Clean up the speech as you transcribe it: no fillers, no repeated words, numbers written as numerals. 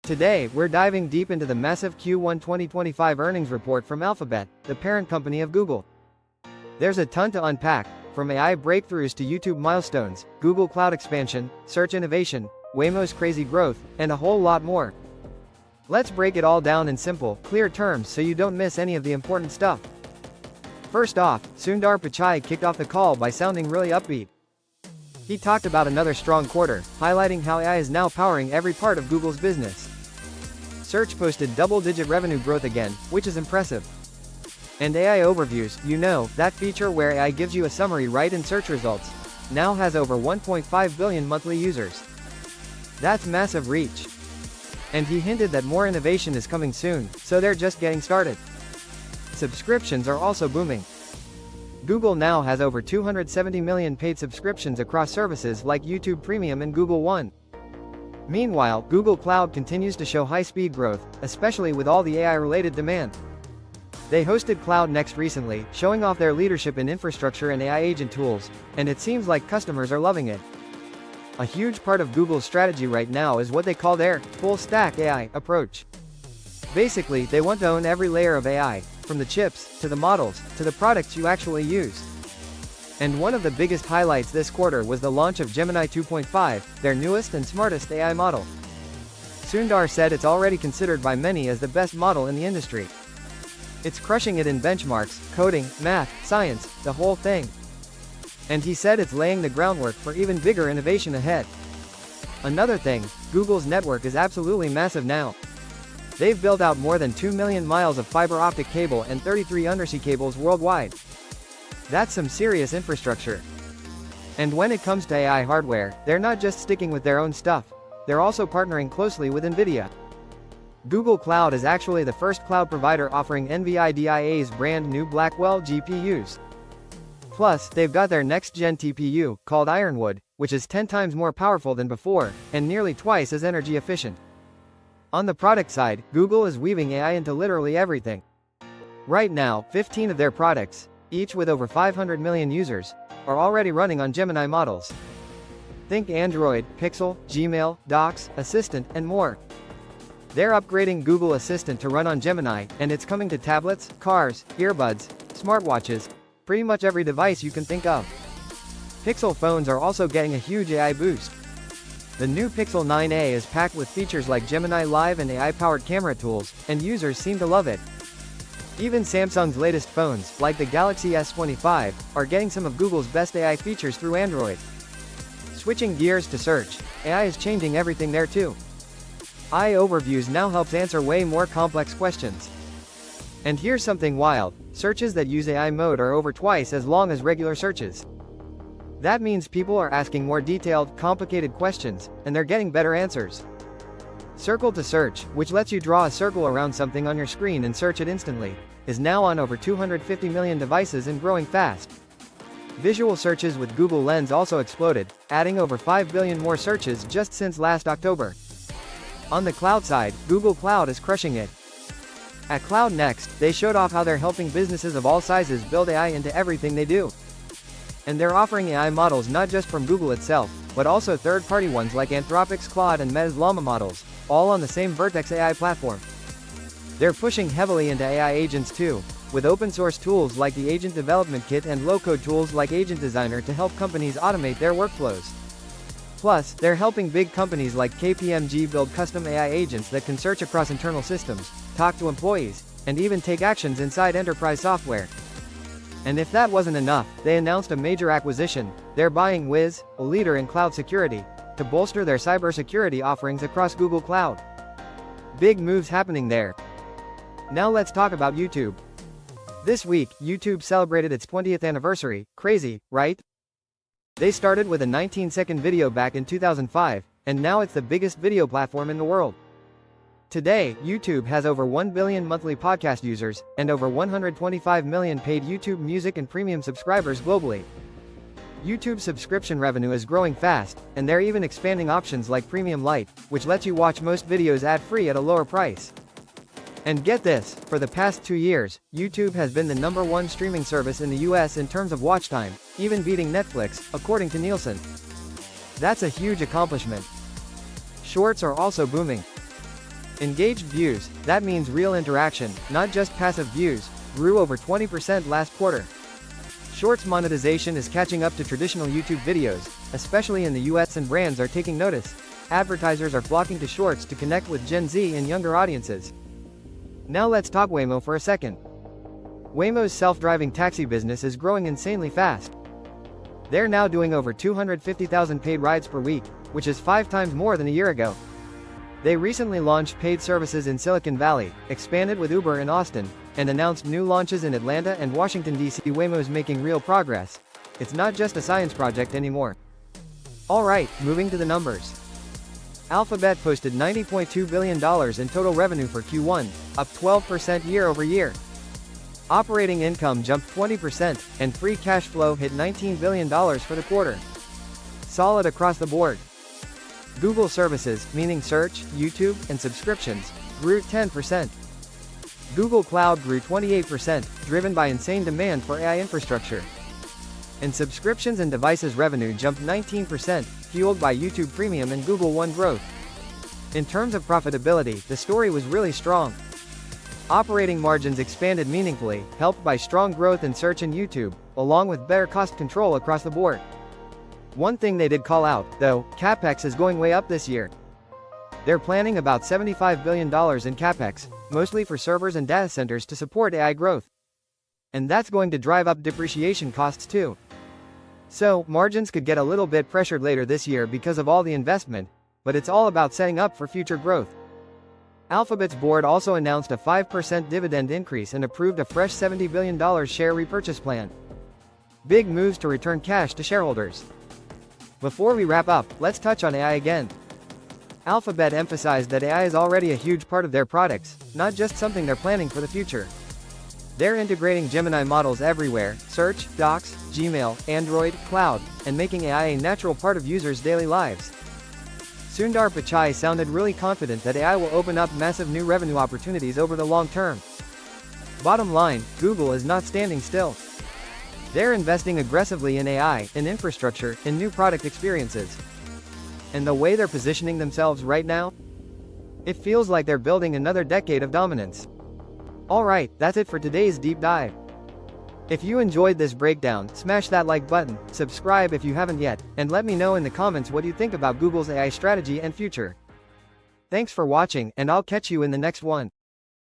Today, we're diving deep into the massive Q1 2025 earnings report from Alphabet, the parent company of Google. There's a ton to unpack, from AI breakthroughs to YouTube milestones, Google Cloud expansion, search innovation, Waymo's crazy growth, and a whole lot more. Let's break it all down in simple, clear terms so you don't miss any of the important stuff. First off, Sundar Pichai kicked off the call by sounding really upbeat. He talked about another strong quarter, highlighting how AI is now powering every part of Google's business. Search posted double-digit revenue growth again, which is impressive. And AI Overviews, that feature where AI gives you a summary right in search results, now has over 1.5 billion monthly users. That's massive reach. And he hinted that more innovation is coming soon, so they're just getting started. Subscriptions are also booming. Google now has over 270 million paid subscriptions across services like YouTube Premium and Google One. Meanwhile, Google Cloud continues to show high-speed growth, especially with all the AI-related demand. They hosted Cloud Next recently, showing off their leadership in infrastructure and AI agent tools, and it seems like customers are loving it. A huge part of Google's strategy right now is what they call their full-stack AI approach. Basically, they want to own every layer of AI, from the chips, to the models, to the products you actually use. And one of the biggest highlights this quarter was the launch of Gemini 2.5, their newest and smartest AI model. Sundar said it's already considered by many as the best model in the industry. It's crushing it in benchmarks, coding, math, science, the whole thing. And he said it's laying the groundwork for even bigger innovation ahead. Another thing, Google's network is absolutely massive now. They've built out more than 2 million miles of fiber optic cable and 33 undersea cables worldwide. That's some serious infrastructure. And when it comes to AI hardware, they're not just sticking with their own stuff, they're also partnering closely with NVIDIA. Google Cloud is actually the first cloud provider offering NVIDIA's brand new Blackwell GPUs. Plus, they've got their next-gen TPU, called Ironwood, which is 10 times more powerful than before, and nearly twice as energy efficient. On the product side, Google is weaving AI into literally everything. Right now, 15 of their products, each with over 500 million users, are already running on Gemini models. Think Android, Pixel, Gmail, Docs, Assistant, and more. They're upgrading Google Assistant to run on Gemini, and it's coming to tablets, cars, earbuds, smartwatches, pretty much every device you can think of. Pixel phones are also getting a huge AI boost. The new Pixel 9a is packed with features like Gemini Live and AI-powered camera tools, and users seem to love it. Even Samsung's latest phones, like the Galaxy S25, are getting some of Google's best AI features through Android. Switching gears to search, AI is changing everything there too. AI Overviews now helps answer way more complex questions. And here's something wild, searches that use AI mode are over twice as long as regular searches. That means people are asking more detailed, complicated questions, and they're getting better answers. Circle to Search, which lets you draw a circle around something on your screen and search it instantly, is now on over 250 million devices and growing fast. Visual searches with Google Lens also exploded, adding over 5 billion more searches just since last October. On the cloud side, Google Cloud is crushing it. At Cloud Next, they showed off how they're helping businesses of all sizes build AI into everything they do. And they're offering AI models not just from Google itself, but also third-party ones like Anthropic's Claude and Meta's Llama models, all on the same Vertex AI platform. They're pushing heavily into AI agents too, with open-source tools like the Agent Development Kit and low-code tools like Agent Designer to help companies automate their workflows. Plus, they're helping big companies like KPMG build custom AI agents that can search across internal systems, talk to employees, and even take actions inside enterprise software. And if that wasn't enough, they announced a major acquisition. They're buying Wiz, a leader in cloud security, to bolster their cybersecurity offerings across Google Cloud. Big moves happening there. Now let's talk about YouTube. This week, YouTube celebrated its 20th anniversary. Crazy, right? They started with a 19-second video back in 2005, and now it's the biggest video platform in the world. Today, YouTube has over 1 billion monthly podcast users, and over 125 million paid YouTube Music and Premium subscribers globally. YouTube subscription revenue is growing fast, and they're even expanding options like Premium Lite, which lets you watch most videos ad-free at a lower price. And get this, for the past 2 years, YouTube has been the #1 streaming service in the US in terms of watch time, even beating Netflix, according to Nielsen. That's a huge accomplishment. Shorts are also booming. Engaged views, that means real interaction, not just passive views, grew over 20% last quarter. Shorts monetization is catching up to traditional YouTube videos, especially in the US, and brands are taking notice. Advertisers are flocking to Shorts to connect with Gen Z and younger audiences. Now let's talk Waymo for a second. Waymo's self-driving taxi business is growing insanely fast. They're now doing over 250,000 paid rides per week, which is 5 times more than a year ago. They recently launched paid services in Silicon Valley, expanded with Uber in Austin, and announced new launches in Atlanta and Washington, D.C. Waymo's making real progress. It's not just a science project anymore. Alright, moving to the numbers. Alphabet posted $90.2 billion in total revenue for Q1, up 12% year-over-year. Operating income jumped 20%, and free cash flow hit $19 billion for the quarter. Solid across the board. Google services, meaning search, YouTube, and subscriptions, grew 10%. Google Cloud grew 28%, driven by insane demand for AI infrastructure. And subscriptions and devices revenue jumped 19%, fueled by YouTube Premium and Google One growth. In terms of profitability, the story was really strong. Operating margins expanded meaningfully, helped by strong growth in search and YouTube, along with better cost control across the board. One thing they did call out, though, CapEx is going way up this year. They're planning about $75 billion in CapEx, mostly for servers and data centers to support AI growth. And that's going to drive up depreciation costs too. So, margins could get a little bit pressured later this year because of all the investment, but it's all about setting up for future growth. Alphabet's board also announced a 5% dividend increase and approved a fresh $70 billion share repurchase plan. Big moves to return cash to shareholders. Before we wrap up, let's touch on AI again. Alphabet emphasized that AI is already a huge part of their products, not just something they're planning for the future. They're integrating Gemini models everywhere: search, docs, Gmail, Android, cloud, and making AI a natural part of users' daily lives. Sundar Pichai sounded really confident that AI will open up massive new revenue opportunities over the long term. Bottom line, Google is not standing still. They're investing aggressively in AI, in infrastructure, in new product experiences. And the way they're positioning themselves right now? It feels like they're building another decade of dominance. Alright, that's it for today's deep dive. If you enjoyed this breakdown, smash that like button, subscribe if you haven't yet, and let me know in the comments what you think about Google's AI strategy and future. Thanks for watching, and I'll catch you in the next one.